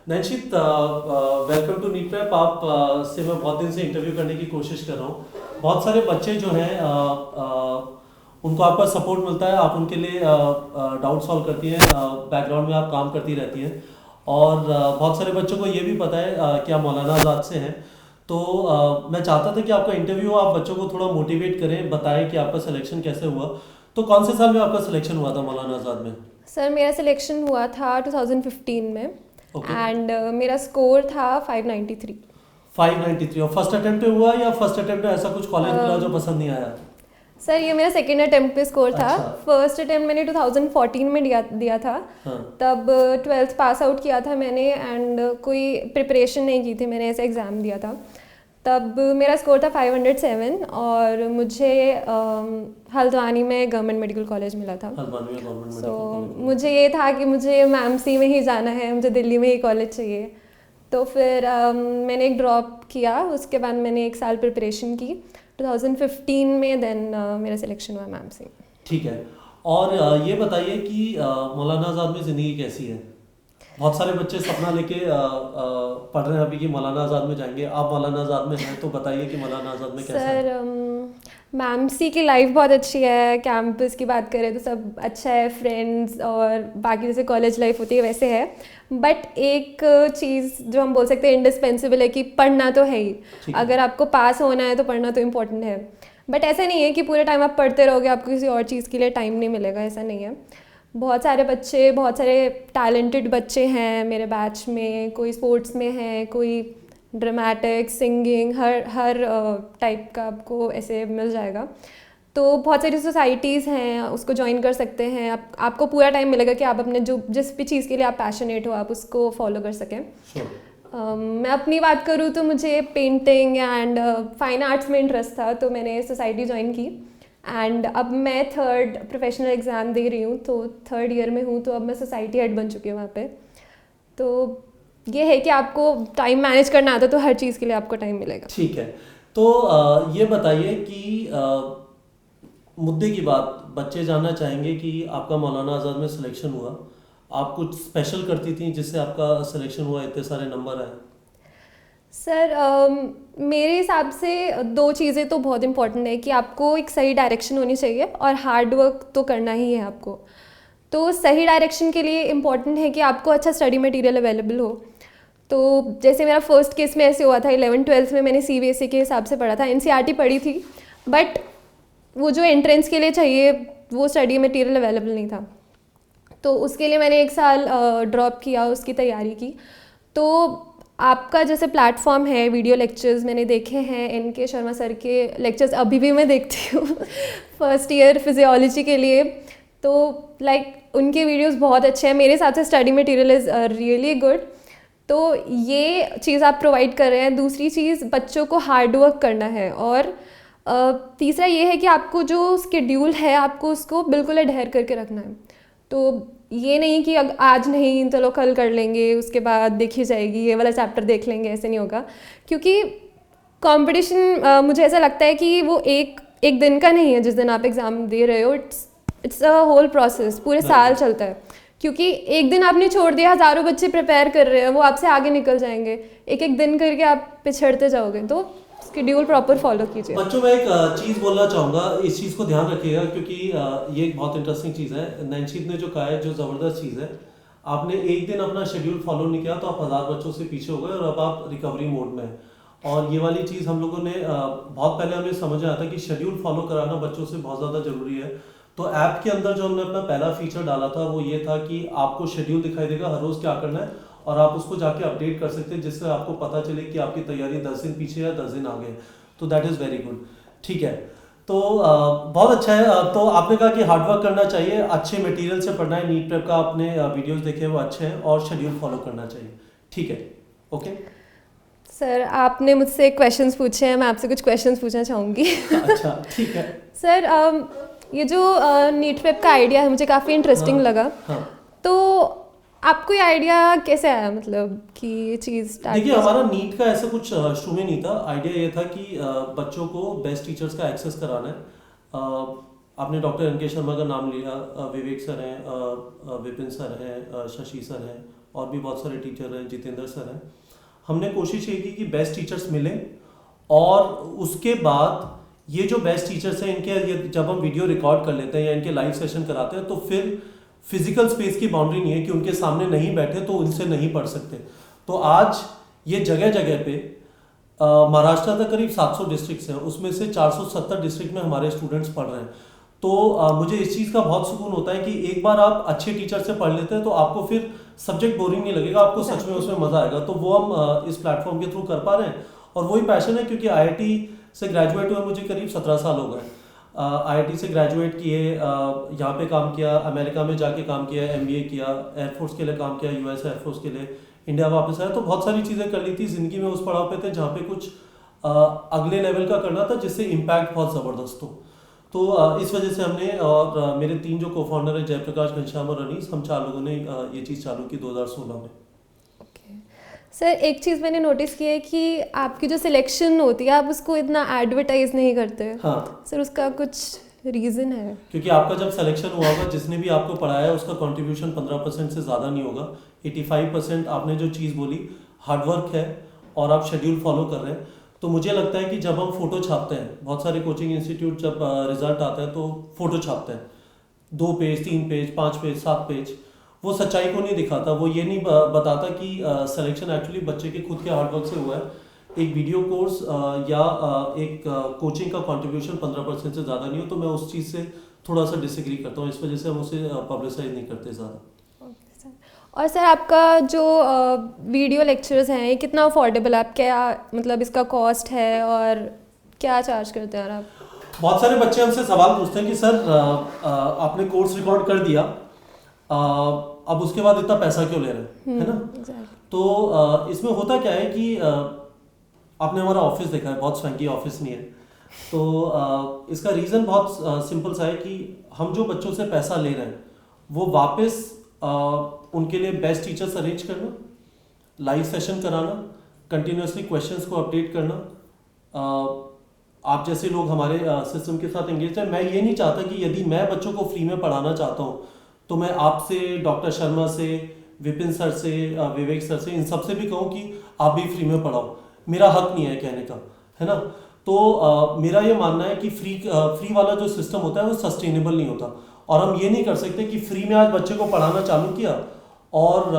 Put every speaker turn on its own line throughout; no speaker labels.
नैन्शित, welcome to NEET prep. आप से मैं बहुत दिन से इंटरव्यू करने की कोशिश कर रहा हूँ। बहुत सारे बच्चे जो हैं उनको आपका सपोर्ट मिलता है, आप उनके लिए डाउट सॉल्व करती हैं, बैकग्राउंड में आप काम करती रहती हैं। और बहुत सारे बच्चों को ये भी पता है कि आप मौलाना आज़ाद से हैं। तो मैं चाहता था कि आपका इंटरव्यू आप बच्चों को थोड़ा मोटिवेट करें, बताएं कि आपका सिलेक्शन कैसे हुआ। तो कौन से साल में आपका सिलेक्शन हुआ था मौलाना आज़ाद में?
सर मेरा सिलेक्शन हुआ था 2015 में
ओके।
एंड मेरा स्कोर था 593।
593। और फर्स्ट अटेम्प्ट पे हुआ या फर्स्ट अटेम्प्ट में ऐसा कुछ कॉलेज मिला जो पसंद नहीं आया?
सर ये मेरा सेकेंड अटेम्प्ट पे स्कोर था।
अच्छा।
फर्स्ट अटेम्प्ट मैंने 2014 में दिया था।
हाँ।
तब 12th पास आउट किया था मैंने एंड कोई प्रिपरेशन नहीं की थी, मैंने ऐसा एग्ज़ाम दिया था। तब मेरा स्कोर था 507 और मुझे हल्द्वानी में गवर्नमेंट मेडिकल कॉलेज मिला था।
हल्द्वानी में गवर्नमेंट
सो
मेडिकल कॉलेज।
मुझे ये था कि मुझे मैमसी में ही जाना है, मुझे दिल्ली में ही कॉलेज चाहिए। तो फिर मैंने एक ड्रॉप किया, उसके बाद मैंने एक साल प्रिपरेशन की 2015 में, देन मेरा सिलेक्शन हुआ मैमसी।
ठीक है। और ये बताइए कि मौलाना आज़ाद में ज़िंदगी कैसी है? बहुत सारे बच्चे सपना लेके पढ़ रहे हैं अभी कि मौलाना आज़ाद में जाएंगे। आप मौलाना आज़ाद में हैं तो बताइए कि मौलाना आज़ाद में कैसा है?
सर मैमसी की लाइफ बहुत अच्छी है। कैंपस की बात करें तो सब अच्छा है, फ्रेंड्स और बाकी जैसे कॉलेज लाइफ होती है वैसे है। बट एक चीज़ जो हम बोल सकते हैं इंडिस्पेंसिबल है कि पढ़ना तो है ही।
ठीक है।
अगर आपको पास होना है तो पढ़ना तो इम्पोर्टेंट है। बट ऐसा नहीं है कि पूरे टाइम आप पढ़ते रहोगे, आपको किसी और चीज़ के लिए टाइम नहीं मिलेगा, ऐसा नहीं है। बहुत सारे बच्चे, बहुत सारे टैलेंटेड बच्चे हैं मेरे बैच में। कोई स्पोर्ट्स में है, कोई ड्रामेटिक, सिंगिंग, हर टाइप का आपको ऐसे मिल जाएगा। तो बहुत सारी सोसाइटीज़ हैं, उसको ज्वाइन कर सकते हैं। आपको पूरा टाइम मिलेगा कि आप अपने जो जिस भी चीज़ के लिए आप पैशनेट हो आप उसको फॉलो कर सकें। मैं अपनी बात करूँ तो मुझे पेंटिंग एंड फाइन आर्ट्स में इंटरेस्ट था, तो मैंने सोसाइटी ज्वाइन की एंड अब मैं थर्ड प्रोफेशनल एग्ज़ाम दे रही हूँ, तो थर्ड ईयर में हूँ। तो अब मैं सोसाइटी हेड बन चुकी हूँ वहाँ पे। तो ये है कि आपको टाइम मैनेज करना आता तो हर चीज़ के लिए आपको टाइम मिलेगा।
ठीक है। तो ये बताइए कि मुद्दे की बात, बच्चे जानना चाहेंगे कि आपका मौलाना आज़ाद में सिलेक्शन हुआ, आप कुछ स्पेशल करती थी जिससे आपका सिलेक्शन हुआ, इतने सारे नंबर आए?
सर मेरे हिसाब से दो चीज़ें तो बहुत इम्पॉर्टेंट है कि आपको एक सही डायरेक्शन होनी चाहिए और हार्ड वर्क तो करना ही है आपको। तो सही डायरेक्शन के लिए इम्पॉर्टेंट है कि आपको अच्छा स्टडी मटेरियल अवेलेबल हो। तो जैसे मेरा फर्स्ट केस में ऐसे हुआ था, 11th-12th में मैंने CBSE के हिसाब से पढ़ा था, NCERT पढ़ी थी, बट वो जो एंट्रेंस के लिए चाहिए वो स्टडी मटेरियल अवेलेबल नहीं था। तो उसके लिए मैंने एक साल ड्रॉप किया, उसकी तैयारी की। तो आपका जैसे प्लेटफॉर्म है, वीडियो लेक्चर्स मैंने देखे हैं, NK शर्मा सर के लेक्चर्स अभी भी मैं देखती हूँ फर्स्ट ईयर फिजियोलॉजी के लिए। तो लाइक उनके वीडियोस बहुत अच्छे हैं, मेरे हिसाब से study material is really good. तो ये चीज़ आप प्रोवाइड कर रहे हैं। दूसरी चीज़, बच्चों को हार्ड वर्क करना है। और तीसरा ये है कि आपको जो स्केड्यूल है आपको उसको बिल्कुल अडहेर करके रखना है। तो ये नहीं कि आज नहीं, चलो कल कर लेंगे, उसके बाद देखी जाएगी, ये वाला चैप्टर देख लेंगे, ऐसे नहीं होगा। क्योंकि कंपटीशन मुझे ऐसा लगता है कि वो एक दिन का नहीं है जिस दिन आप एग्ज़ाम दे रहे हो। इट्स अ होल प्रोसेस, पूरे साल चलता है। क्योंकि एक दिन आपने छोड़ दिया, हज़ारों बच्चे प्रिपेयर कर रहे हैं, वो आपसे आगे निकल जाएंगे। एक एक दिन करके आप पिछड़ते जाओगे। तो शेड्यूल प्रॉपर फॉलो कीजिए।
बच्चों में एक चीज़ बोलना चाहूँगा, इस चीज़ को ध्यान रखिएगा क्योंकि ये एक बहुत इंटरेस्टिंग चीज़ है। नैन्शित ने जो कहा है, जो ज़बरदस्त चीज़ है, आपने एक दिन अपना शेड्यूल फॉलो नहीं किया तो आप 1000 बच्चों से पीछे हो गए और अब आप रिकवरी मोड में हैं। और ये वाली चीज़ हम लोगों ने बहुत पहले हमें समझ आया था कि शेड्यूल फॉलो कराना बच्चों से बहुत ज़्यादा ज़रूरी है। तो ऐप के अंदर जो हमने अपना पहला फीचर डाला था वो ये था कि आपको शेड्यूल दिखाई देगा, हर रोज़ क्या करना है, और आप उसको जाके अपडेट कर सकते हैं जिससे आपको पता चले कि आपकी तैयारी 10 दिन पीछे या 10 दिन आगे है। तो दैट इज़ वेरी गुड। ठीक है। तो बहुत अच्छा है। तो आपने कहा कि हार्डवर्क करना चाहिए, अच्छे मटेरियल से पढ़ना है, नीट प्रेप का आपने वीडियोस देखे वो अच्छे हैं, और शेड्यूल फॉलो करना चाहिए। ठीक है। ओके।
सर आपने मुझसे क्वेश्चंस पूछे हैं, मैं आपसे कुछ क्वेश्चंस पूछना चाहूँगी
अच्छा ठीक है।
सर ये जो नीट प्रेप का आइडिया है मुझे काफ़ी इंटरेस्टिंग लगा।
हाँ।
तो आपको ये आइडिया कैसे आया, मतलब कि ये चीज़ स्टार्ट?
देखिए, हमारा नीट का ऐसा कुछ शुरू में नहीं था। आइडिया ये था कि बच्चों को बेस्ट टीचर्स का एक्सेस कराना है। आपने डॉक्टर NK शर्मा का नाम लिया, विवेक सर हैं, विपिन सर हैं, शशि सर हैं, और भी बहुत सारे टीचर हैं, जितेंद्र सर हैं। हमने कोशिश ये की कि बेस्ट टीचर्स मिलें और उसके बाद ये जो बेस्ट टीचर्स हैं इनके जब हम वीडियो रिकॉर्ड कर लेते हैं या इनके लाइव सेशन कराते हैं तो फिर फिजिकल स्पेस की बाउंड्री नहीं है कि उनके सामने नहीं बैठे तो उनसे नहीं पढ़ सकते। तो आज ये जगह जगह पे महाराष्ट्र तक करीब 700 डिस्ट्रिक्ट्स हैं, उसमें से 470 डिस्ट्रिक्ट में हमारे स्टूडेंट्स पढ़ रहे हैं। तो मुझे इस चीज़ का बहुत सुकून होता है कि एक बार आप अच्छे टीचर से पढ़ लेते हैं तो आपको फिर सब्जेक्ट बोरिंग नहीं लगेगा, आपको सच में उसमें मज़ा आएगा। तो वो हम इस प्लेटफॉर्म के थ्रू कर पा रहे हैं और वही पैशन है, क्योंकि IIT से ग्रेजुएट हुए मुझे करीब 17 साल हो गए। IIT से ग्रेजुएट किए, यहाँ पे काम किया, अमेरिका में जाके काम किया, MBA किया, एयरफोर्स के लिए काम किया, US एयरफोर्स के लिए, इंडिया वापस आया। तो बहुत सारी चीज़ें कर ली थी ज़िंदगी में, उस पड़ाव पे थे जहाँ पे कुछ अगले लेवल का करना था जिससे इम्पैक्ट बहुत ज़बरदस्त हो। तो इस वजह से हमने और मेरे 3 जो को-फाउंडर हैं, जयप्रकाश, घनश्याम और अनीस, हम 4 लोगों ने ये चीज़ चालू की 2016 में।
सर एक चीज़ मैंने नोटिस की है कि आपकी जो सिलेक्शन होती है आप उसको इतना एडवर्टाइज नहीं करते।
हाँ
सर उसका कुछ रीज़न है?
क्योंकि आपका जब सिलेक्शन हुआ होगा, जिसने भी आपको पढ़ाया है उसका कंट्रीब्यूशन 15% से ज़्यादा नहीं होगा। 85% आपने जो चीज़ बोली हार्डवर्क है और आप शेड्यूल फॉलो कर रहे हैं। तो मुझे लगता है कि जब हम फोटो छापते हैं, बहुत सारे कोचिंग इंस्टीट्यूट जब रिजल्ट आता है तो फोटो छापते हैं, 2 पेज, 3 पेज, 5 पेज, 7 पेज, वो सच्चाई को नहीं दिखाता। वो ये नहीं बताता कि सिलेक्शन एक्चुअली बच्चे के खुद के हार्डवर्क से हुआ है। एक वीडियो कोर्स या एक कोचिंग का कंट्रीब्यूशन 15% से ज़्यादा नहीं हो। तो मैं उस चीज़ से थोड़ा सा डिसएग्री करता हूँ, इस वजह से हम उसे पब्लिसाइज नहीं करते ज़्यादा।
और सर आपका जो वीडियो लेक्चर्स हैं ये कितना अफोर्डेबल है? आप क्या मतलब इसका कॉस्ट है और क्या चार्ज करते हैं आप?
बहुत सारे बच्चे हमसे सवाल पूछते हैं कि सर आपने कोर्स रिकॉर्ड कर दिया, अब उसके बाद इतना पैसा क्यों ले रहे हैं, है ना? तो इसमें होता क्या है कि आपने हमारा ऑफिस देखा है, बहुत स्वैंकी ऑफिस नहीं है। तो इसका रीज़न बहुत सिंपल सा है कि हम जो बच्चों से पैसा ले रहे हैं वो वापस उनके लिए बेस्ट टीचर्स अरेंज करना, लाइव सेशन कराना, कंटिन्यूसली क्वेश्चंस को अपडेट करना, आप जैसे लोग हमारे सिस्टम के साथ एंगेज हैं। मैं ये नहीं चाहता कि यदि मैं बच्चों को फ्री में पढ़ाना चाहता हूँ तो मैं आपसे, डॉक्टर शर्मा से, विपिन सर से, विवेक सर से, इन सबसे भी कहूँ कि आप भी फ्री में पढ़ाओ। मेरा हक नहीं है कहने का, है ना? तो मेरा ये मानना है कि फ्री वाला जो सिस्टम होता है वो सस्टेनेबल नहीं होता। और हम ये नहीं कर सकते कि फ्री में आज बच्चे को पढ़ाना चालू किया और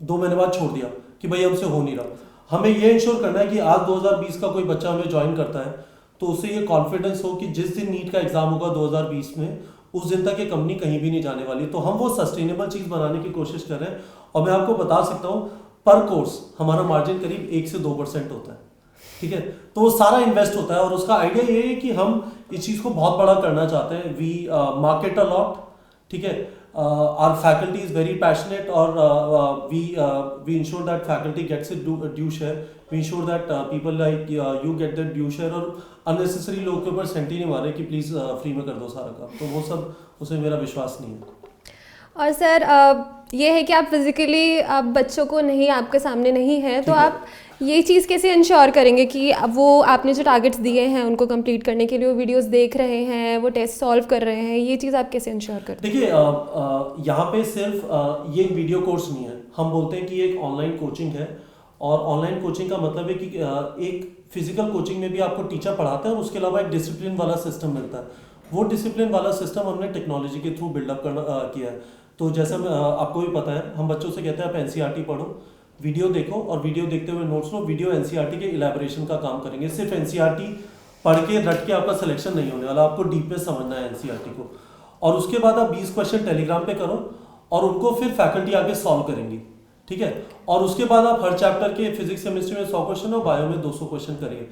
2 महीने बाद छोड़ दिया कि भाई हमसे हो नहीं रहा। हमें ये इंश्योर करना है कि आज 2020 का कोई बच्चा हमें ज्वाइन करता है तो उसे ये कॉन्फिडेंस हो कि जिस दिन नीट का एग्जाम होगा 2020 में, उस दिन तक ये कंपनी कहीं भी नहीं जाने वाली। तो हम वो सस्टेनेबल चीज़ बनाने की कोशिश कर रहे हैं। और मैं आपको बता सकता हूँ पर कोर्स हमारा मार्जिन करीब 1 से 2% होता है, ठीक है? तो वो सारा इन्वेस्ट होता है और उसका आइडिया ये है कि हम इस चीज़ को बहुत बड़ा करना चाहते हैं। वी मार्केट अ लॉट, ठीक है? Our faculty is very passionate और we ensure that faculty gets it due share, we ensure that people like you get that due share. और अननेसेसरी लोगों के ऊपर सेंटी नहीं मारे कि प्लीज़ फ्री में कर दो सारा काम, तो वो सब उसमें मेरा विश्वास नहीं है।
और सर ये है कि आप फिजिकली आप बच्चों को नहीं, आपके सामने नहीं हैं, तो आप ये चीज़ कैसे इंश्योर करेंगे कि वो आपने जो टारगेट्स दिए हैं उनको कंप्लीट करने के लिए वो वीडियोस देख रहे हैं, वो टेस्ट सॉल्व कर रहे हैं, ये चीज़ आप कैसे इंश्योर करते हैं?
देखिए यहाँ पे सिर्फ ये एक वीडियो कोर्स नहीं है। हम बोलते हैं कि ये एक ऑनलाइन कोचिंग है और ऑनलाइन कोचिंग का मतलब है कि एक फिजिकल कोचिंग में भी आपको टीचर पढ़ाते हैं और उसके अलावा एक डिसिप्लिन वाला सिस्टम मिलता है। वो डिसिप्लिन वाला सिस्टम हमने टेक्नोलॉजी के थ्रू बिल्डअप किया है। तो जैसा आपको भी पता है, हम बच्चों से कहते हैं आप NCERT पढ़ो, वीडियो देखो और वीडियो देखते हुए नोट्स लो। वीडियो NCERT के इलेबोरेशन का काम करेंगे। सिर्फ NCERT पढ़ के रट के आपका सिलेक्शन नहीं होने वाला, आपको डीप में समझना है NCERT को। और उसके बाद आप 20 क्वेश्चन टेलीग्राम पे करो और उनको फिर फैकल्टी आगे सॉल्व करेंगी, ठीक है? और उसके बाद आप हर चैप्टर के फिजिक्स केमिस्ट्री में 100 क्वेश्चन और बायो में 200 क्वेश्चन करिए।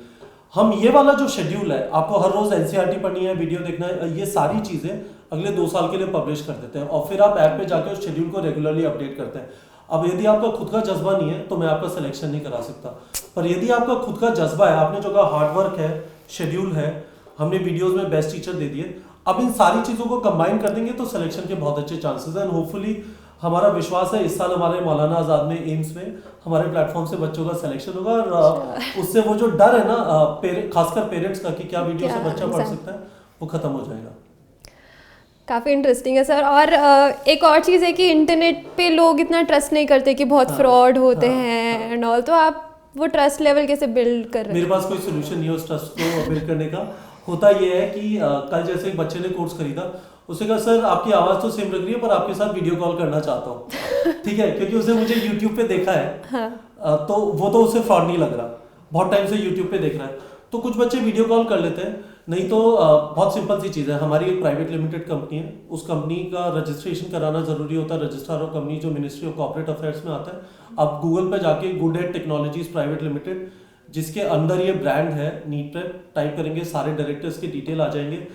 हम ये वाला जो शेड्यूल है, आपको हर रोज NCERT पढ़नी है, वीडियो देखना है, ये सारी चीज़ें अगले 2 साल के लिए पब्लिश कर देते हैं और फिर आप ऐप पे जाकर उस शेड्यूल को रेगुलरली अपडेट करते हैं। अब यदि आपका खुद का जज्बा नहीं है तो मैं आपका सिलेक्शन नहीं करा सकता, पर यदि आपका खुद का जज्बा है, आपने जो कहा हार्डवर्क है, शेड्यूल है, हमने वीडियोज़ में बेस्ट टीचर दे दिए, अब इन सारी चीज़ों को कंबाइन कर देंगे तो सिलेक्शन के बहुत अच्छे चांसेस हैं। एंड होपफुली हमारा विश्वास है इस साल हमारे मौलाना आज़ाद में, एम्स में हमारे प्लेटफॉर्म से बच्चों का सिलेक्शन होगा और उससे वो जो डर है ना खासकर पेरेंट्स का कि क्या वीडियो से बच्चा पढ़ सकता है, वो खत्म हो जाएगा।
काफ़ी इंटरेस्टिंग है सर। और एक और चीज़ है कि इंटरनेट पे लोग इतना ट्रस्ट नहीं करते कि बहुत
हाँ,
फ्रॉड होते
हाँ,
हैं एंड ऑल, तो आप वो ट्रस्ट लेवल कैसे बिल्ड कर रहे
मेरे
हैं?
पास कोई सोल्यूशन नहीं है उस ट्रस्ट को बिल्ड करने का। होता ये है कि कल जैसे एक बच्चे ने कोर्स खरीदा, उसने कहा सर आपकी आवाज़ तो सेम लग रही है पर आपके साथ वीडियो कॉल करना चाहता हूँ। ठीक है, क्योंकि उसने मुझे यूट्यूब पे देखा है। तो वो तो उसे फ्रॉड नहीं लग रहा, बहुत टाइम से यूट्यूब पे देख रहा है। तो कुछ बच्चे वीडियो कॉल कर लेते हैं, नहीं तो बहुत सिंपल सी चीज़ है। हमारी एक प्राइवेट लिमिटेड कंपनी है, उस कंपनी का रजिस्ट्रेशन कराना जरूरी होता है। रजिस्ट्रार ऑफ कंपनी जो मिनिस्ट्री ऑफ कॉर्पोरेट अफेयर्स में आता है। आप गूगल पे जाके good at technologies private limited, जिसके अंदर ये ब्रांड है नीट पे टाइप करेंगे, सारे डायरेक्टर्स की डिटेल आ जाएंगे।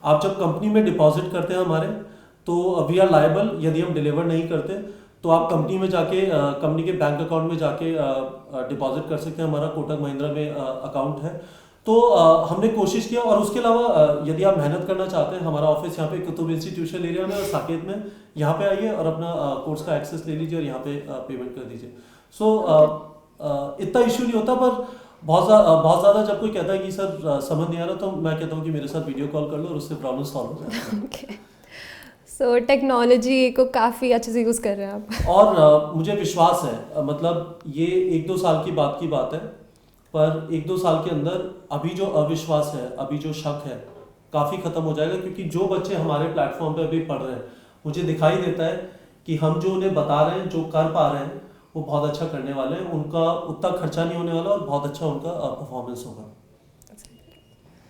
आप जब कंपनी में डिपॉजिट करते हैं हमारे, तो वी आर लायबल यदि हम डिलीवर नहीं करते तो आप कंपनी में जाके कंपनी के बैंक अकाउंट में जाके डिपॉजिट कर सकते हैं। हमारा कोटक महिंद्रा में अकाउंट है। तो हमने कोशिश किया। और उसके अलावा यदि आप मेहनत करना चाहते हैं, हमारा ऑफिस यहाँ पे कुतुब इंस्टीट्यूशन एरिया में और साकेत में, यहाँ पे आइए और अपना कोर्स का एक्सेस ले लीजिए और यहाँ पे पेमेंट कर दीजिए। सो इतना इशू नहीं होता। पर बहुत ज़्यादा जब कोई कहता है कि सर समझ नहीं आ रहा, तो मैं कहता हूँ कि मेरे साथ वीडियो कॉल कर लो और उससे प्रॉब्लम सॉल्व हो जाती है।
ओके, सो टेक्नोलॉजी को काफ़ी अच्छे से यूज़ कर रहे हैं आप।
और मुझे विश्वास है, मतलब ये 1-2 साल की बात है, पर 1-2 साल के अंदर अभी जो अविश्वास है, अभी जो शक है, काफ़ी ख़त्म हो जाएगा। क्योंकि जो बच्चे हमारे प्लेटफॉर्म पे अभी पढ़ रहे हैं, मुझे दिखाई देता है कि हम जो उन्हें बता रहे हैं, जो कर पा रहे हैं, वो बहुत अच्छा करने वाले हैं। उनका उतना खर्चा नहीं होने वाला और बहुत अच्छा उनका परफॉर्मेंस होगा।